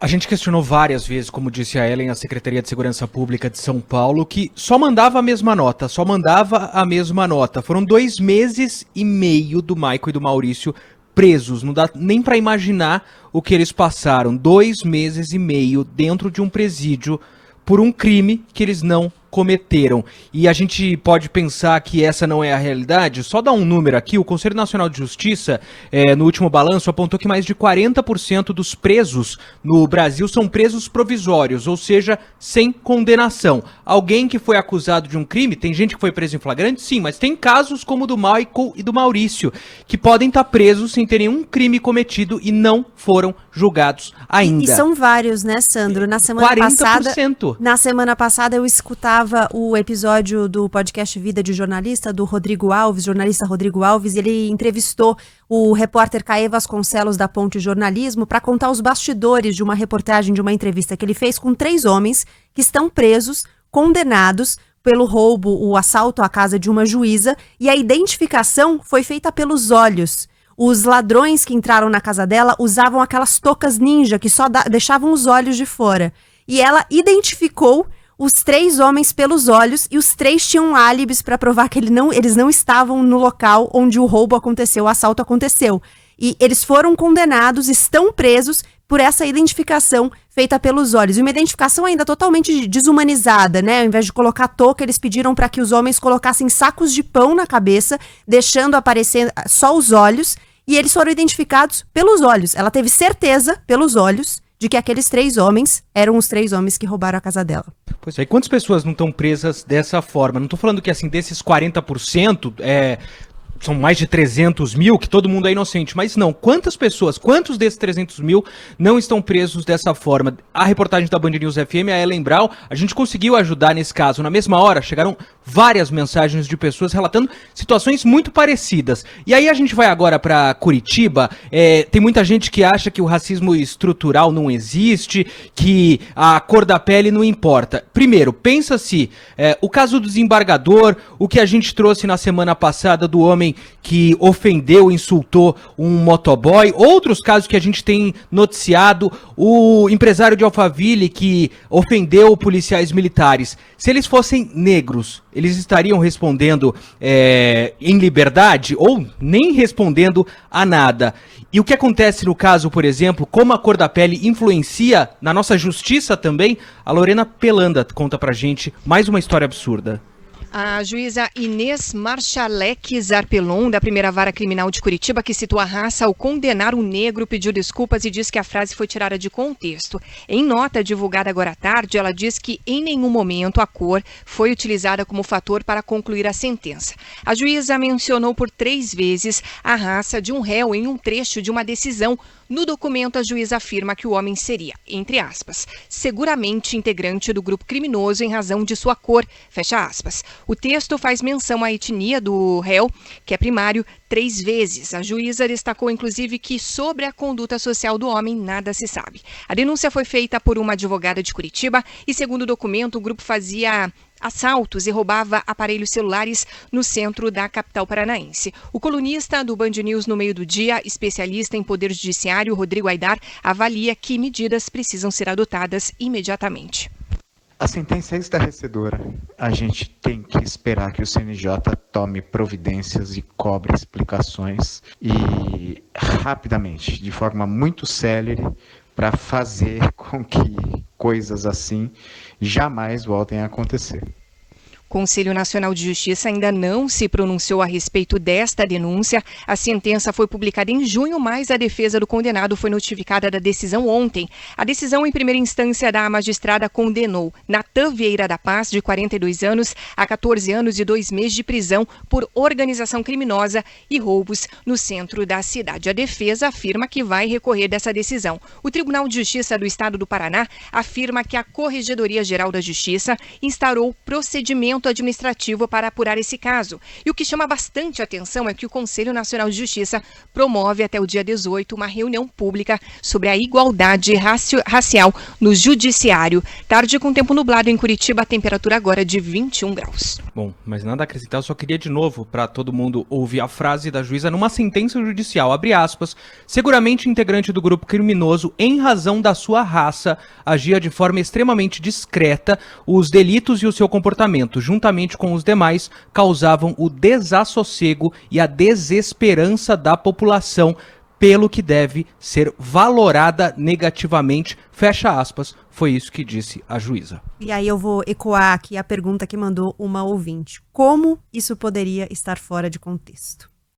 A gente questionou várias vezes, como disse a Ellen, a Secretaria de Segurança Pública de São Paulo, que só mandava a mesma nota. Foram 2 meses e meio do Maico e do Maurício presos. Não dá nem para imaginar o que eles passaram. 2 meses e meio dentro de um presídio por um crime que eles não cometeram. E a gente pode pensar que essa não é a realidade. Só dar um número aqui, o Conselho Nacional de Justiça, no último balanço, apontou que mais de 40% dos presos no Brasil são presos provisórios, ou seja, sem condenação. Alguém que foi acusado de um crime, tem gente que foi preso em flagrante? Sim, mas tem casos como o do Michael e do Maurício, que podem estar presos sem ter nenhum crime cometido e não foram julgados ainda. E são vários, né, Sandro? Na semana 40%. Na semana passada eu escutava o episódio do podcast Vida de Jornalista, do jornalista Rodrigo Alves, e ele entrevistou o repórter Caê Vasconcelos da Ponte Jornalismo para contar os bastidores de uma reportagem, de uma entrevista que ele fez com 3 homens que estão presos, condenados pelo roubo, o assalto à casa de uma juíza, e a identificação foi feita pelos olhos. Os ladrões que entraram na casa dela usavam aquelas toucas ninja que só deixavam os olhos de fora. E ela identificou os 3 homens pelos olhos, e os 3 tinham álibis para provar que eles não estavam no local onde o roubo aconteceu, o assalto aconteceu. E eles foram condenados, estão presos por essa identificação feita pelos olhos. E uma identificação ainda totalmente desumanizada, né? Ao invés de colocar touca, eles pediram para que os homens colocassem sacos de pão na cabeça, deixando aparecer só os olhos, e eles foram identificados pelos olhos. Ela teve certeza, pelos olhos, de que aqueles 3 homens eram os 3 homens que roubaram a casa dela. Pois é, e quantas pessoas não estão presas dessa forma? Não estou falando que, assim, desses 40%, são mais de 300 mil, que todo mundo é inocente, mas não, quantos desses 300 mil não estão presos dessa forma? A reportagem da Band News FM, a Ellen Brau, a gente conseguiu ajudar nesse caso. Na mesma hora, chegaram várias mensagens de pessoas relatando situações muito parecidas. E aí a gente vai agora para Curitiba. Tem muita gente que acha que o racismo estrutural não existe, que a cor da pele não importa. Primeiro, pensa se o caso do desembargador, o que a gente trouxe na semana passada do homem que ofendeu, insultou um motoboy, outros casos que a gente tem noticiado, o empresário de Alphaville que ofendeu policiais militares. Se eles fossem negros, eles estariam respondendo em liberdade ou nem respondendo a nada? E o que acontece no caso, por exemplo, como a cor da pele influencia na nossa justiça também? A Lorena Pelanda conta pra gente mais uma história absurda. A juíza Inês Marchalek Zarpelon, da primeira vara criminal de Curitiba, que citou a raça ao condenar um negro, pediu desculpas e diz que a frase foi tirada de contexto. Em nota divulgada agora à tarde, ela diz que em nenhum momento a cor foi utilizada como fator para concluir a sentença. A juíza mencionou por 3 vezes a raça de um réu em um trecho de uma decisão. No documento, a juíza afirma que o homem seria, entre aspas, seguramente integrante do grupo criminoso em razão de sua cor, fecha aspas. O texto faz menção à etnia do réu, que é primário, 3 vezes. A juíza destacou, inclusive, que sobre a conduta social do homem nada se sabe. A denúncia foi feita por uma advogada de Curitiba e, segundo o documento, o grupo fazia assaltos e roubava aparelhos celulares no centro da capital paranaense. O colunista do Band News no Meio do Dia, especialista em poder judiciário, Rodrigo Aidar, avalia que medidas precisam ser adotadas imediatamente. A sentença é estarrecedora. A gente tem que esperar que o CNJ tome providências e cobre explicações e rapidamente, de forma muito célere, para fazer com que coisas assim jamais voltem a acontecer. O Conselho Nacional de Justiça ainda não se pronunciou a respeito desta denúncia. A sentença foi publicada em junho, mas a defesa do condenado foi notificada da decisão ontem. A decisão em primeira instância da magistrada condenou Natan Vieira da Paz, de 42 anos, a 14 anos e 2 meses de prisão por organização criminosa e roubos no centro da cidade. A defesa afirma que vai recorrer dessa decisão. O Tribunal de Justiça do Estado do Paraná afirma que a Corregedoria Geral da Justiça instaurou procedimento julgamento administrativo para apurar esse caso. E o que chama bastante atenção é que o Conselho Nacional de Justiça promove até o dia 18 uma reunião pública sobre a igualdade racial no judiciário. Tarde com tempo nublado em Curitiba, a temperatura agora é de 21 graus. Bom, mas nada a acrescentar, eu só queria de novo, para todo mundo ouvir a frase da juíza numa sentença judicial, abre aspas, seguramente integrante do grupo criminoso, em razão da sua raça, agia de forma extremamente discreta, os delitos e o seu comportamento, juntamente com os demais, causavam o desassossego e a desesperança da população, pelo que deve ser valorada negativamente, fecha aspas, foi isso que disse a juíza. E aí eu vou ecoar aqui a pergunta que mandou uma ouvinte. Como isso poderia estar fora de contexto?